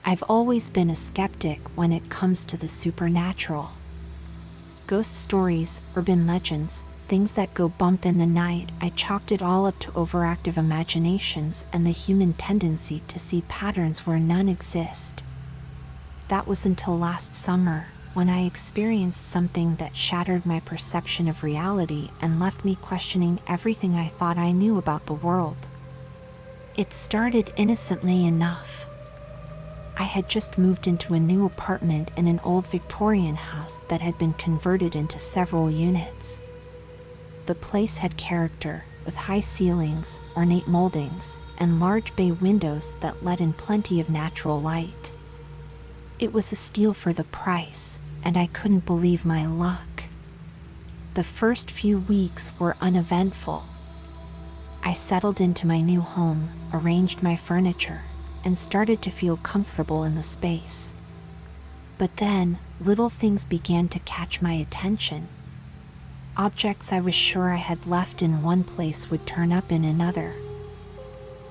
I've always been a skeptic when it comes to the supernatural. Ghost stories, urban legends, things that go bump in the night, I chalked it all up to overactive imaginations and the human tendency to see patterns where none exist. That was until last summer, when I experienced something that shattered my perception of reality and left me questioning everything I thought I knew about the world. It started innocently enough. I had just moved into a new apartment in an old Victorian house that had been converted into several units. The place had character, with high ceilings, ornate moldings, and large bay windows that let in plenty of natural light. It was a steal for the price, and I couldn't believe my luck. The first few weeks were uneventful. I settled into my new home, arranged my furniture, and started to feel comfortable in the space. But then, little things began to catch my attention. Objects I was sure I had left in one place would turn up in another.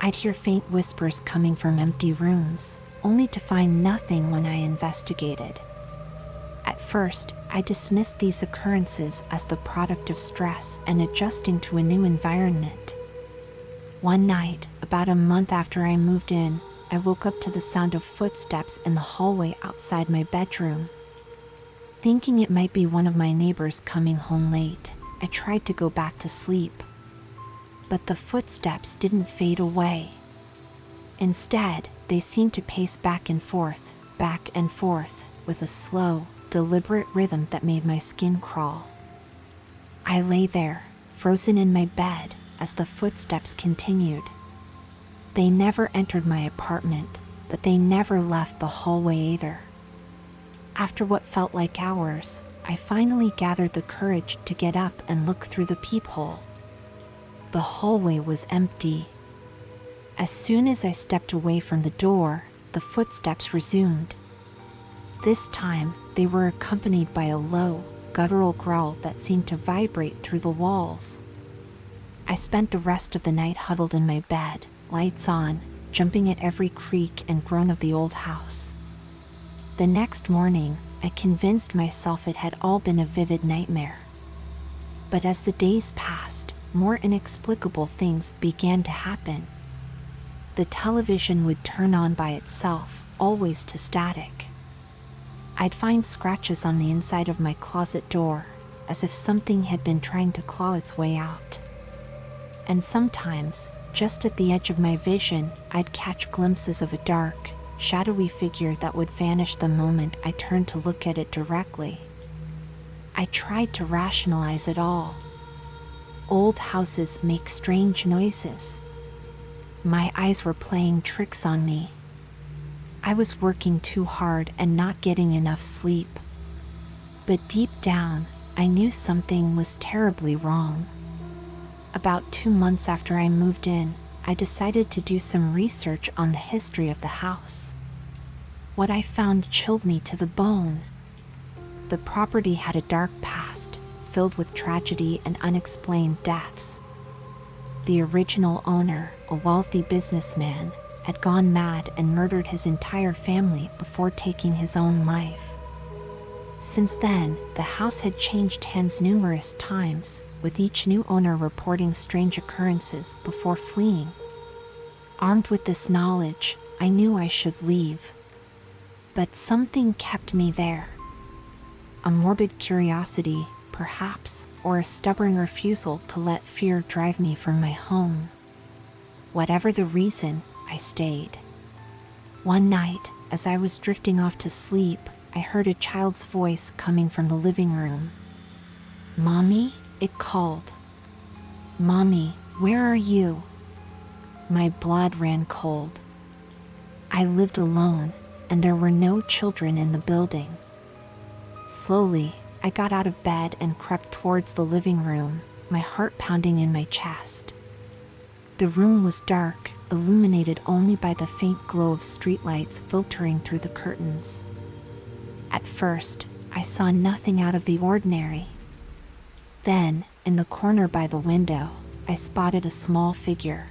I'd hear faint whispers coming from empty rooms, only to find nothing when I investigated. At first, I dismissed these occurrences as the product of stress and adjusting to a new environment. One night, about a month after I moved in, I woke up to the sound of footsteps in the hallway outside my bedroom. Thinking it might be one of my neighbors coming home late, I tried to go back to sleep. But the footsteps didn't fade away. Instead, they seemed to pace back and forth, with a slow, deliberate rhythm that made my skin crawl. I lay there, frozen in my bed, as the footsteps continued. They never entered my apartment, but they never left the hallway either. After what felt like hours, I finally gathered the courage to get up and look through the peephole. The hallway was empty. As soon as I stepped away from the door, the footsteps resumed. This time, they were accompanied by a low, guttural growl that seemed to vibrate through the walls. I spent the rest of the night huddled in my bed, lights on, jumping at every creak and groan of the old house. The next morning, I convinced myself it had all been a vivid nightmare. But as the days passed, more inexplicable things began to happen. The television would turn on by itself, always to static. I'd find scratches on the inside of my closet door, as if something had been trying to claw its way out. And sometimes, just at the edge of my vision, I'd catch glimpses of a dark, shadowy figure that would vanish the moment I turned to look at it directly. I tried to rationalize it all. Old houses make strange noises. My eyes were playing tricks on me. I was working too hard and not getting enough sleep. But deep down, I knew something was terribly wrong. About 2 months after I moved in, I decided to do some research on the history of the house. What I found chilled me to the bone. The property had a dark past, filled with tragedy and unexplained deaths. The original owner, a wealthy businessman, had gone mad and murdered his entire family before taking his own life. Since then, the house had changed hands numerous times, with each new owner reporting strange occurrences before fleeing. Armed with this knowledge, I knew I should leave. But something kept me there. A morbid curiosity, perhaps, or a stubborn refusal to let fear drive me from my home. Whatever the reason, I stayed. One night, as I was drifting off to sleep, I heard a child's voice coming from the living room. "Mommy?" it called. "Mommy, where are you?" My blood ran cold. I lived alone, and there were no children in the building. Slowly, I got out of bed and crept towards the living room, my heart pounding in my chest. The room was dark, illuminated only by the faint glow of streetlights filtering through the curtains. At first, I saw nothing out of the ordinary. Then, in the corner by the window, I spotted a small figure.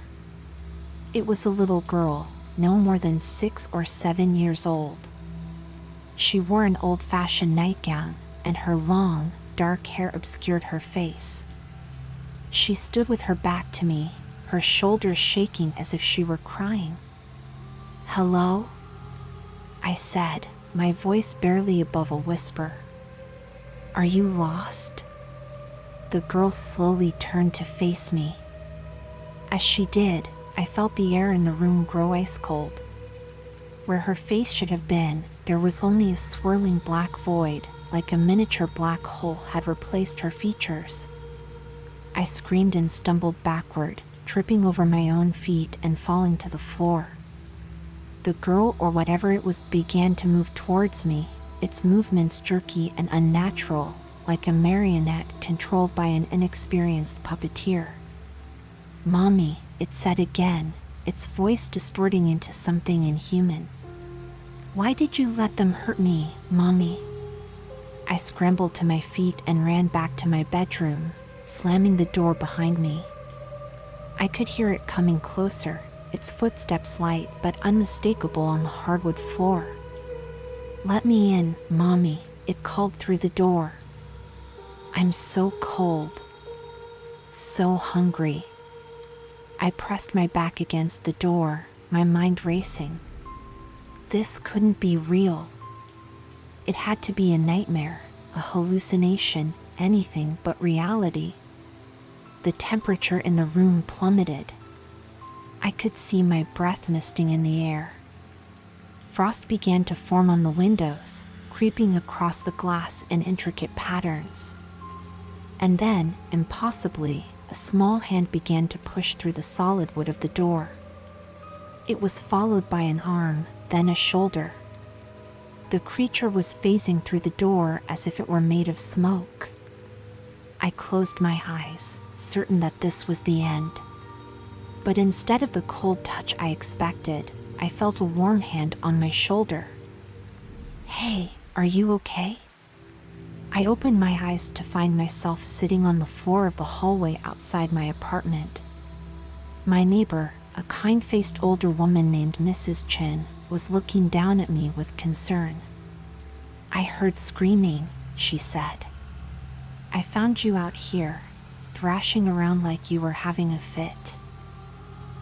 It was a little girl, no more than 6 or 7 years old. She wore an old-fashioned nightgown, and her long, dark hair obscured her face. She stood with her back to me, her shoulders shaking as if she were crying. "Hello?" I said, my voice barely above a whisper. "Are you lost?" The girl slowly turned to face me. As she did, I felt the air in the room grow ice cold. Where her face should have been, there was only a swirling black void, like a miniature black hole had replaced her features. I screamed and stumbled backward, tripping over my own feet and falling to the floor. The girl, or whatever it was, began to move towards me, its movements jerky and unnatural, like a marionette controlled by an inexperienced puppeteer. "Mommy," it said again, its voice distorting into something inhuman. "Why did you let them hurt me, Mommy?" I scrambled to my feet and ran back to my bedroom, slamming the door behind me. I could hear it coming closer, its footsteps light but unmistakable on the hardwood floor. "Let me in, Mommy," it called through the door. "I'm so cold. So hungry." I pressed my back against the door, my mind racing. This couldn't be real. It had to be a nightmare, a hallucination, anything but reality. The temperature in the room plummeted. I could see my breath misting in the air. Frost began to form on the windows, creeping across the glass in intricate patterns. And then, impossibly, a small hand began to push through the solid wood of the door. It was followed by an arm, then a shoulder. The creature was phasing through the door as if it were made of smoke. I closed my eyes, certain that this was the end. But instead of the cold touch I expected, I felt a warm hand on my shoulder. "Hey, are you okay?" I opened my eyes to find myself sitting on the floor of the hallway outside my apartment. My neighbor, a kind-faced older woman named Mrs. Chin, was looking down at me with concern. "I heard screaming," she said. "I found you out here, thrashing around like you were having a fit."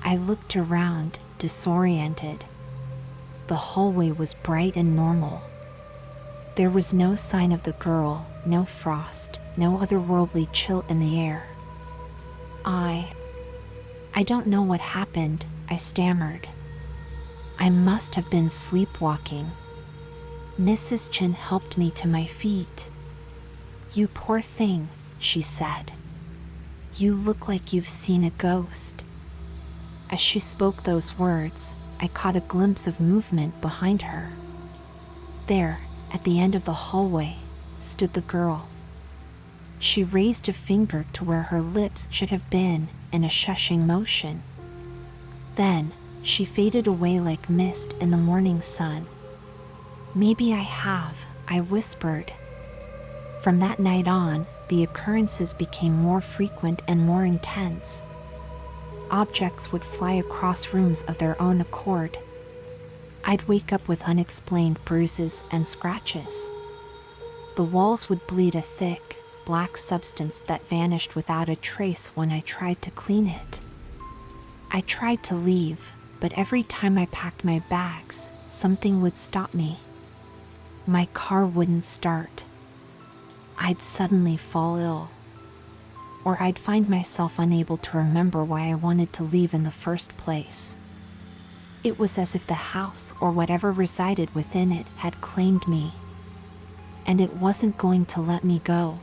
I looked around, disoriented. The hallway was bright and normal. There was no sign of the girl, no frost, no otherworldly chill in the air. I don't know what happened," I stammered. "I must have been sleepwalking." Mrs. Chin helped me to my feet. "You poor thing," she said. "You look like you've seen a ghost." As she spoke those words, I caught a glimpse of movement behind her. There, at the end of the hallway, stood the girl. She raised a finger to where her lips should have been, in a shushing motion. Then, she faded away like mist in the morning sun. "Maybe I have," I whispered. From that night on, the occurrences became more frequent and more intense. Objects would fly across rooms of their own accord. I'd wake up with unexplained bruises and scratches. The walls would bleed a thick, black substance that vanished without a trace when I tried to clean it. I tried to leave, but every time I packed my bags, something would stop me. My car wouldn't start. I'd suddenly fall ill. Or I'd find myself unable to remember why I wanted to leave in the first place. It was as if the house or whatever resided within it had claimed me. And it wasn't going to let me go.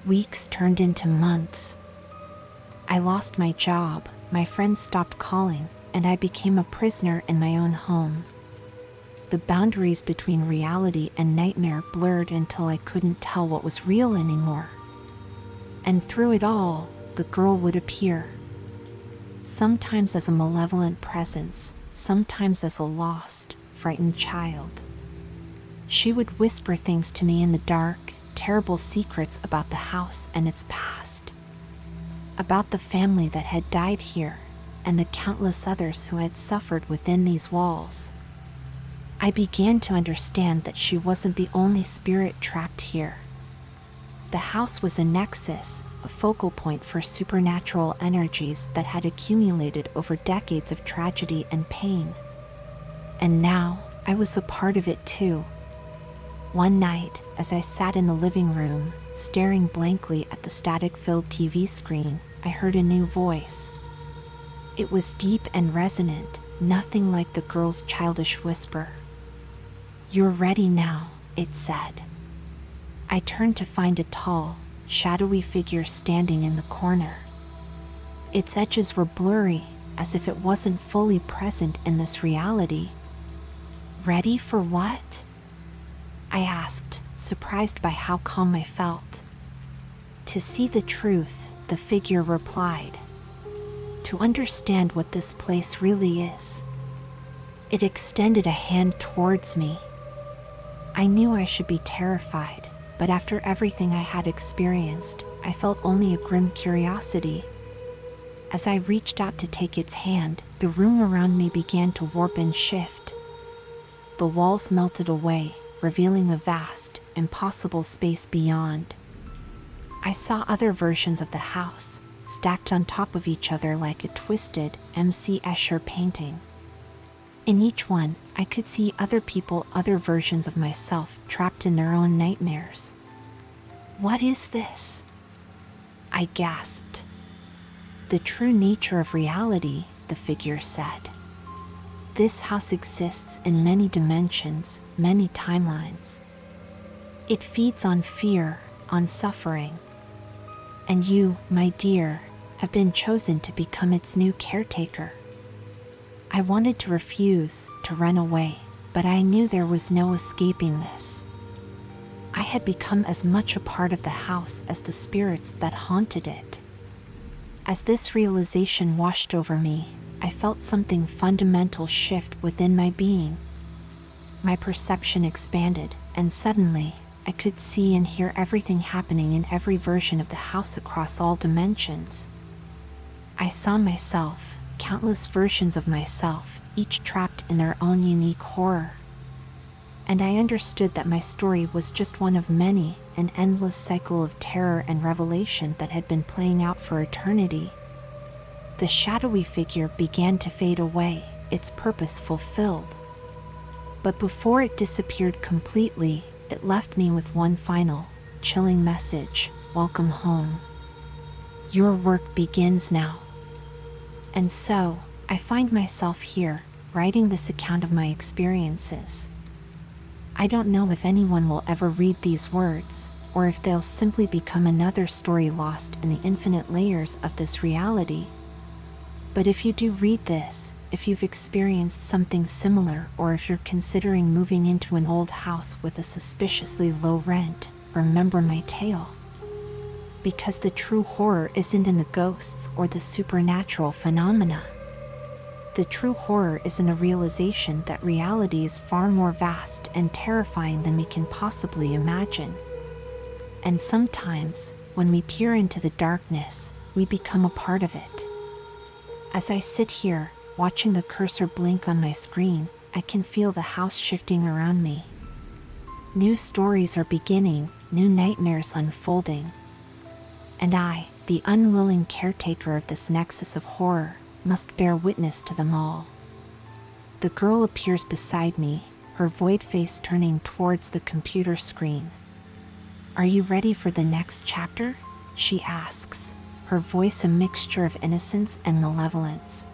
Weeks turned into months. I lost my job, my friends stopped calling, and I became a prisoner in my own home. The boundaries between reality and nightmare blurred until I couldn't tell what was real anymore. And through it all, the girl would appear. Sometimes as a malevolent presence, sometimes as a lost, frightened child. She would whisper things to me in the dark, terrible secrets about the house and its past. About the family that had died here, and the countless others who had suffered within these walls. I began to understand that she wasn't the only spirit trapped here. The house was a nexus, a focal point for supernatural energies that had accumulated over decades of tragedy and pain. And now, I was a part of it too. One night, as I sat in the living room, staring blankly at the static-filled TV screen, I heard a new voice. It was deep and resonant, nothing like the girl's childish whisper. "You're ready now," it said. I turned to find a tall, shadowy figure standing in the corner. Its edges were blurry, as if it wasn't fully present in this reality. "Ready for what?" I asked, surprised by how calm I felt. "To see the truth," the figure replied. "To understand what this place really is." It extended a hand towards me. I knew I should be terrified, but after everything I had experienced, I felt only a grim curiosity. As I reached out to take its hand, the room around me began to warp and shift. The walls melted away, revealing a vast, impossible space beyond. I saw other versions of the house, stacked on top of each other like a twisted M.C. Escher painting. In each one, I could see other people, other versions of myself, trapped in their own nightmares. "What is this?" I gasped. "The true nature of reality," the figure said. "This house exists in many dimensions, many timelines. It feeds on fear, on suffering. And you, my dear, have been chosen to become its new caretaker." I wanted to refuse, to run away, but I knew there was no escaping this. I had become as much a part of the house as the spirits that haunted it. As this realization washed over me, I felt something fundamental shift within my being. My perception expanded, and suddenly, I could see and hear everything happening in every version of the house across all dimensions. I saw myself, countless versions of myself, each trapped in their own unique horror. And I understood that my story was just one of many, an endless cycle of terror and revelation that had been playing out for eternity. The shadowy figure began to fade away, its purpose fulfilled. But before it disappeared completely, it left me with one final, chilling message: "Welcome home. Your work begins now." And so, I find myself here, writing this account of my experiences. I don't know if anyone will ever read these words, or if they'll simply become another story lost in the infinite layers of this reality. But if you do read this, if you've experienced something similar, or if you're considering moving into an old house with a suspiciously low rent, remember my tale. Because the true horror isn't in the ghosts or the supernatural phenomena. The true horror is in a realization that reality is far more vast and terrifying than we can possibly imagine. And sometimes, when we peer into the darkness, we become a part of it. As I sit here, watching the cursor blink on my screen, I can feel the house shifting around me. New stories are beginning, new nightmares unfolding. And I, the unwilling caretaker of this nexus of horror, must bear witness to them all. The girl appears beside me, her void face turning towards the computer screen. "Are you ready for the next chapter?" she asks, her voice a mixture of innocence and malevolence.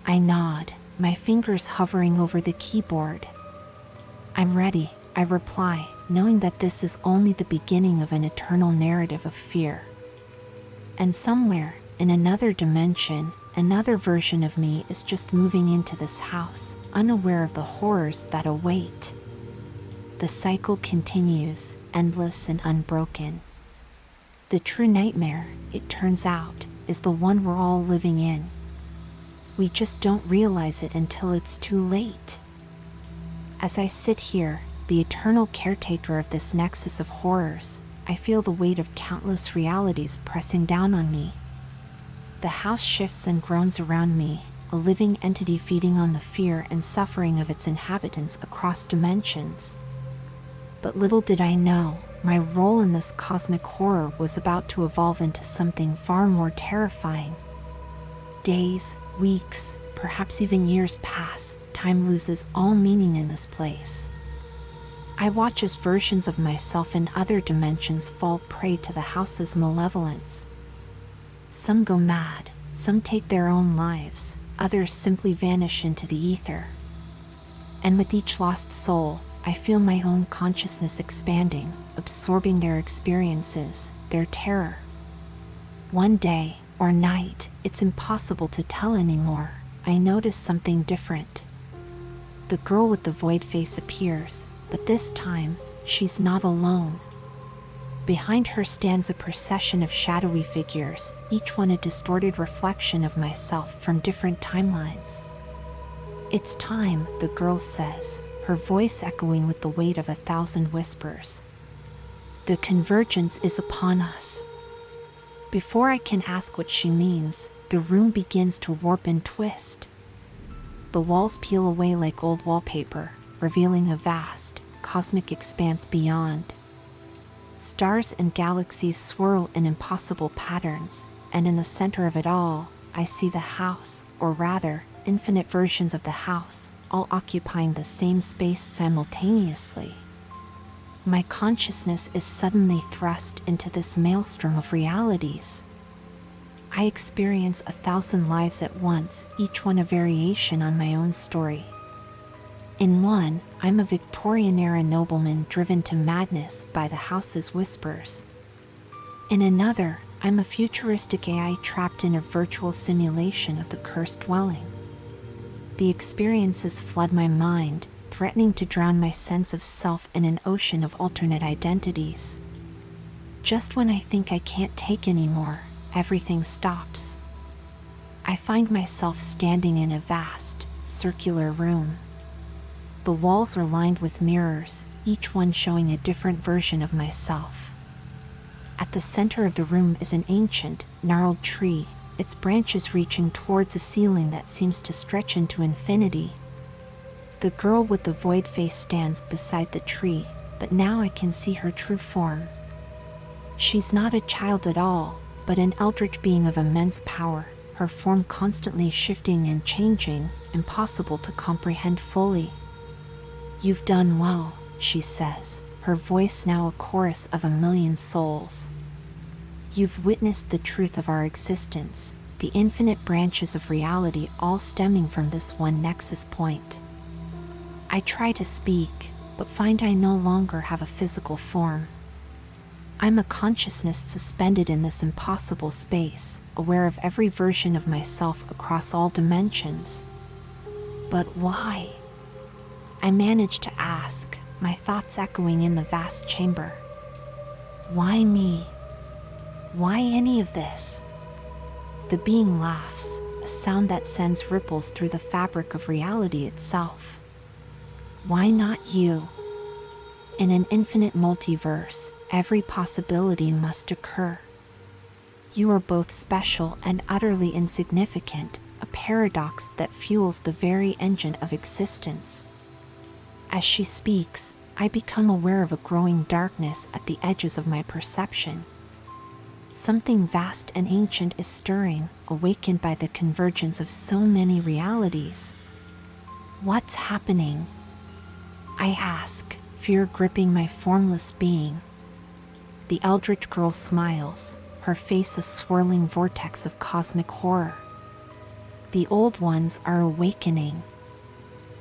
I nod, my fingers hovering over the keyboard. "I'm ready," I reply, knowing that this is only the beginning of an eternal narrative of fear. And somewhere, in another dimension, another version of me is just moving into this house, unaware of the horrors that await. The cycle continues, endless and unbroken. The true nightmare, it turns out, is the one we're all living in. We just don't realize it until it's too late. As I sit here, the eternal caretaker of this nexus of horrors, I feel the weight of countless realities pressing down on me. The house shifts and groans around me, a living entity feeding on the fear and suffering of its inhabitants across dimensions. But little did I know, my role in this cosmic horror was about to evolve into something far more terrifying. Days, weeks, perhaps even years pass. Time loses all meaning in this place. I watch as versions of myself in other dimensions fall prey to the house's malevolence. Some go mad, some take their own lives, others simply vanish into the ether. And with each lost soul, I feel my own consciousness expanding, absorbing their experiences, their terror. One day, or night, it's impossible to tell anymore, I notice something different. The girl with the void face appears, but this time, she's not alone. Behind her stands a procession of shadowy figures, each one a distorted reflection of myself from different timelines. "It's time," the girl says, her voice echoing with the weight of 1,000 whispers. "The convergence is upon us." Before I can ask what she means, the room begins to warp and twist. The walls peel away like old wallpaper, revealing a vast, cosmic expanse beyond. Stars and galaxies swirl in impossible patterns, and in the center of it all, I see the house, or rather, infinite versions of the house, all occupying the same space simultaneously. My consciousness is suddenly thrust into this maelstrom of realities. I experience 1,000 lives at once, each one a variation on my own story. In one, I'm a Victorian-era nobleman driven to madness by the house's whispers. In another, I'm a futuristic AI trapped in a virtual simulation of the cursed dwelling. The experiences flood my mind, threatening to drown my sense of self in an ocean of alternate identities. Just when I think I can't take anymore, everything stops. I find myself standing in a vast, circular room. The walls are lined with mirrors, each one showing a different version of myself. At the center of the room is an ancient, gnarled tree, its branches reaching towards a ceiling that seems to stretch into infinity. The girl with the void face stands beside the tree, but now I can see her true form. She's not a child at all, but an eldritch being of immense power, her form constantly shifting and changing, impossible to comprehend fully. "You've done well," she says, her voice now a chorus of 1,000,000 souls. "You've witnessed the truth of our existence, the infinite branches of reality all stemming from this one nexus point." I try to speak, but find I no longer have a physical form. I'm a consciousness suspended in this impossible space, aware of every version of myself across all dimensions. But why? I manage to ask, my thoughts echoing in the vast chamber. Why me? Why any of this? The being laughs, a sound that sends ripples through the fabric of reality itself. Why not you? In an infinite multiverse, every possibility must occur. You are both special and utterly insignificant, a paradox that fuels the very engine of existence. As she speaks, I become aware of a growing darkness at the edges of my perception. Something vast and ancient is stirring, awakened by the convergence of so many realities. What's happening? I ask, fear gripping my formless being. The eldritch girl smiles, her face a swirling vortex of cosmic horror. The old ones are awakening.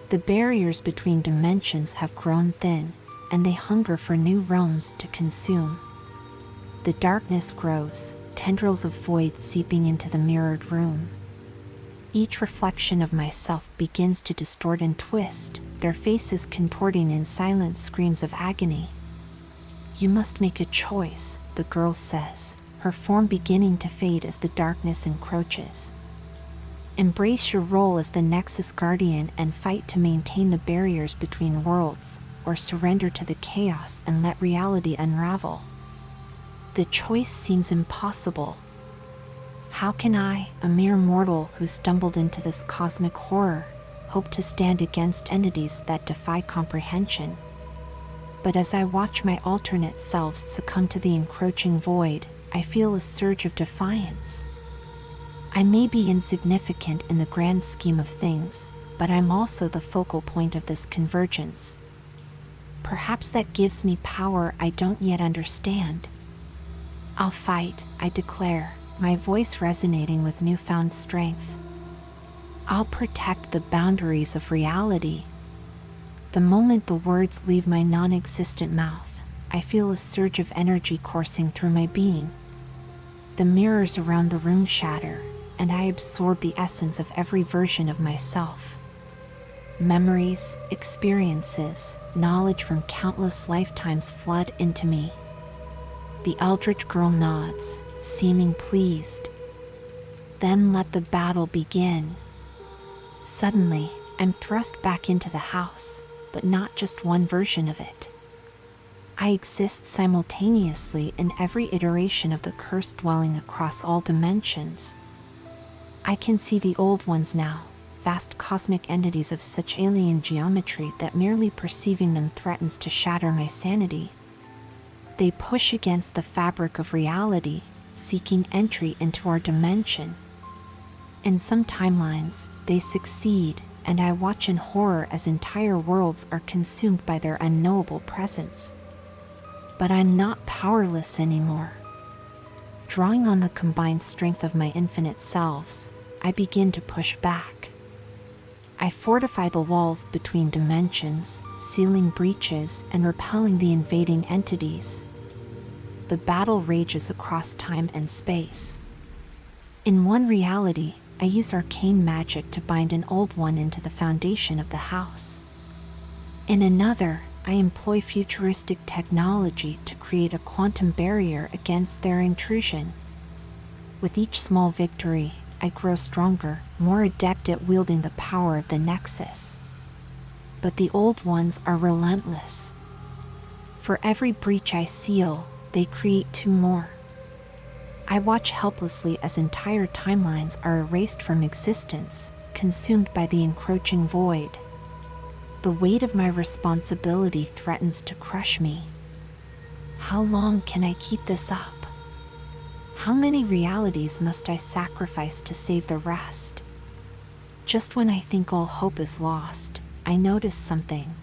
The barriers between dimensions have grown thin, and they hunger for new realms to consume. The darkness grows, tendrils of void seeping into the mirrored room. Each reflection of myself begins to distort and twist, their faces contorting in silent screams of agony. You must make a choice, the girl says, her form beginning to fade as the darkness encroaches. Embrace your role as the Nexus Guardian and fight to maintain the barriers between worlds, or surrender to the chaos and let reality unravel. The choice seems impossible. How can I, a mere mortal who stumbled into this cosmic horror, hope to stand against entities that defy comprehension? But as I watch my alternate selves succumb to the encroaching void, I feel a surge of defiance. I may be insignificant in the grand scheme of things, but I'm also the focal point of this convergence. Perhaps that gives me power I don't yet understand. I'll fight, I declare, my voice resonating with newfound strength. I'll protect the boundaries of reality. The moment the words leave my non-existent mouth, I feel a surge of energy coursing through my being. The mirrors around the room shatter, and I absorb the essence of every version of myself. Memories, experiences, knowledge from countless lifetimes flood into me. The eldritch girl nods, seeming pleased. Then let the battle begin. Suddenly, I'm thrust back into the house, but not just one version of it. I exist simultaneously in every iteration of the cursed dwelling across all dimensions. I can see the old ones now, vast cosmic entities of such alien geometry that merely perceiving them threatens to shatter my sanity. They push against the fabric of reality, seeking entry into our dimension. In some timelines, they succeed, and I watch in horror as entire worlds are consumed by their unknowable presence. But I'm not powerless anymore. Drawing on the combined strength of my infinite selves, I begin to push back. I fortify the walls between dimensions, sealing breaches and repelling the invading entities. The battle rages across time and space. In one reality, I use arcane magic to bind an old one into the foundation of the house. In another, I employ futuristic technology to create a quantum barrier against their intrusion. With each small victory, I grow stronger, more adept at wielding the power of the Nexus. But the old ones are relentless. For every breach I seal, they create two more. I watch helplessly as entire timelines are erased from existence, consumed by the encroaching void. The weight of my responsibility threatens to crush me. How long can I keep this up? How many realities must I sacrifice to save the rest? Just when I think all hope is lost, I notice something.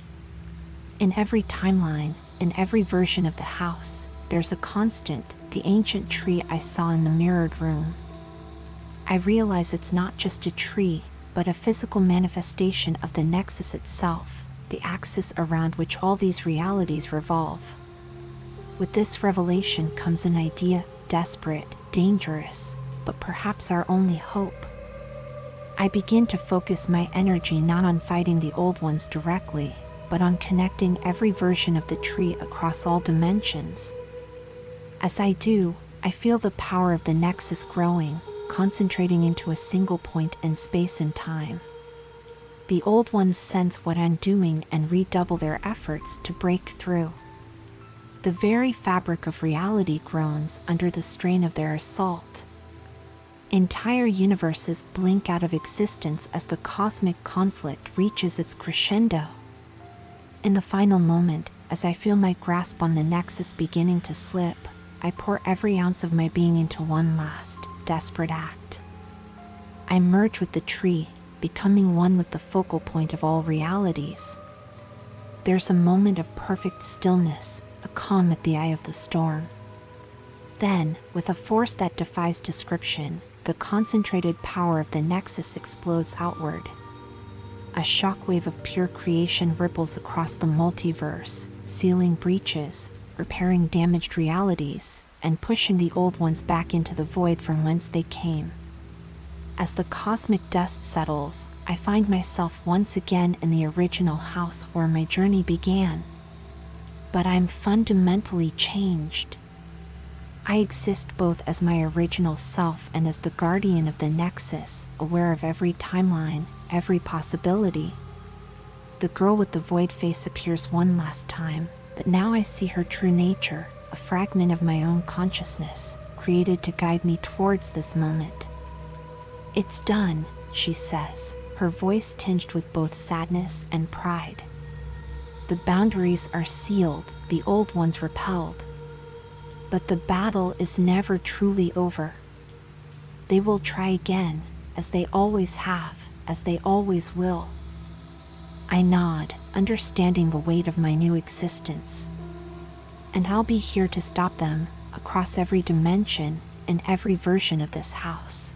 In every timeline, in every version of the house, there's a constant, the ancient tree I saw in the mirrored room. I realize it's not just a tree, but a physical manifestation of the Nexus itself, the axis around which all these realities revolve. With this revelation comes an idea, desperate, dangerous, but perhaps our only hope. I begin to focus my energy not on fighting the old ones directly, but on connecting every version of the tree across all dimensions. As I do, I feel the power of the Nexus growing, concentrating into a single point in space and time. The old ones sense what I'm doing and redouble their efforts to break through. The very fabric of reality groans under the strain of their assault. Entire universes blink out of existence as the cosmic conflict reaches its crescendo. In the final moment, as I feel my grasp on the Nexus beginning to slip, I pour every ounce of my being into one last, desperate act. I merge with the tree, becoming one with the focal point of all realities. There's a moment of perfect stillness, a calm at the eye of the storm. Then, with a force that defies description, the concentrated power of the Nexus explodes outward. A shockwave of pure creation ripples across the multiverse, sealing breaches, repairing damaged realities, and pushing the old ones back into the void from whence they came. As the cosmic dust settles, I find myself once again in the original house where my journey began. But I'm fundamentally changed. I exist both as my original self and as the guardian of the Nexus, aware of every timeline, every possibility. The girl with the void face appears one last time, but now I see her true nature, a fragment of my own consciousness, created to guide me towards this moment. It's done, she says, her voice tinged with both sadness and pride. The boundaries are sealed, the old ones repelled. But the battle is never truly over. They will try again, as they always have, as they always will. I nod, understanding the weight of my new existence. And I'll be here to stop them, across every dimension, in every version of this house.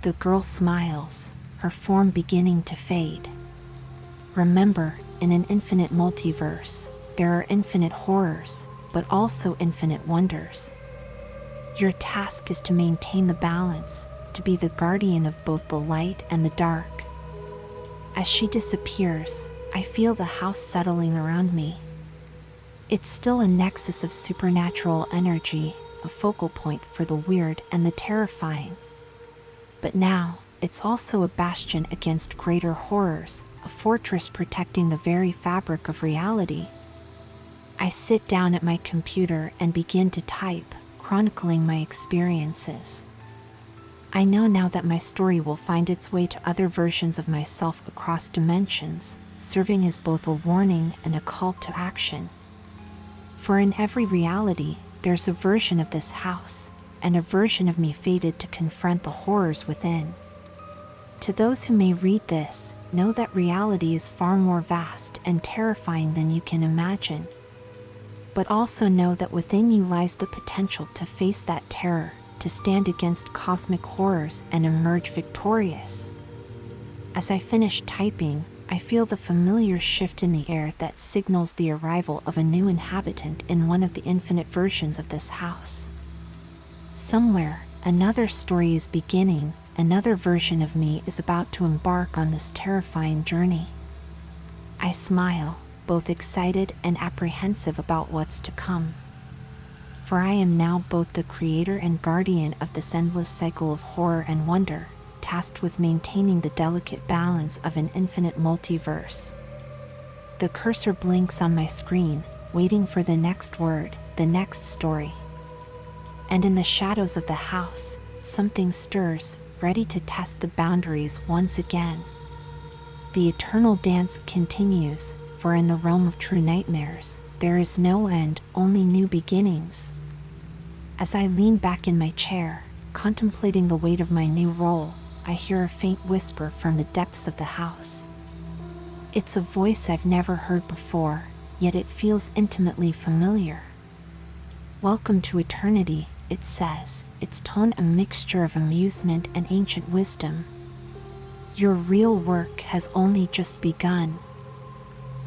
The girl smiles, her form beginning to fade. Remember, in an infinite multiverse, there are infinite horrors, but also infinite wonders. Your task is to maintain the balance, to be the guardian of both the light and the dark. As she disappears, I feel the house settling around me. It's still a nexus of supernatural energy, a focal point for the weird and the terrifying. But now, it's also a bastion against greater horrors, a fortress protecting the very fabric of reality. I sit down at my computer and begin to type, chronicling my experiences. I know now that my story will find its way to other versions of myself across dimensions, serving as both a warning and a call to action. For in every reality, there's a version of this house, and a version of me fated to confront the horrors within. To those who may read this, know that reality is far more vast and terrifying than you can imagine. But also know that within you lies the potential to face that terror, to stand against cosmic horrors and emerge victorious. As I finish typing, I feel the familiar shift in the air that signals the arrival of a new inhabitant in one of the infinite versions of this house. Somewhere, another story is beginning, another version of me is about to embark on this terrifying journey. I smile, both excited and apprehensive about what's to come. For I am now both the creator and guardian of this endless cycle of horror and wonder, tasked with maintaining the delicate balance of an infinite multiverse. The cursor blinks on my screen, waiting for the next word, the next story. And in the shadows of the house, something stirs, ready to test the boundaries once again. The eternal dance continues, for in the realm of true nightmares, there is no end, only new beginnings. As I lean back in my chair, contemplating the weight of my new role, I hear a faint whisper from the depths of the house. It's a voice I've never heard before, yet it feels intimately familiar. "Welcome to eternity," it says, its tone a mixture of amusement and ancient wisdom. "Your real work has only just begun."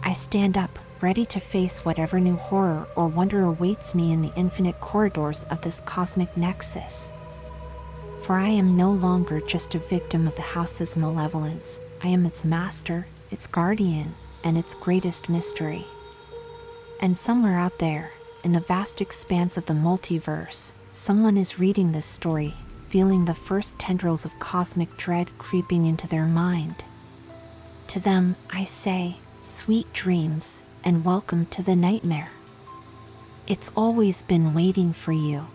I stand up, ready to face whatever new horror or wonder awaits me in the infinite corridors of this cosmic nexus. For I am no longer just a victim of the house's malevolence, I am its master, its guardian, and its greatest mystery. And somewhere out there, in the vast expanse of the multiverse, someone is reading this story, feeling the first tendrils of cosmic dread creeping into their mind. To them, I say, sweet dreams, and welcome to the nightmare. It's always been waiting for you.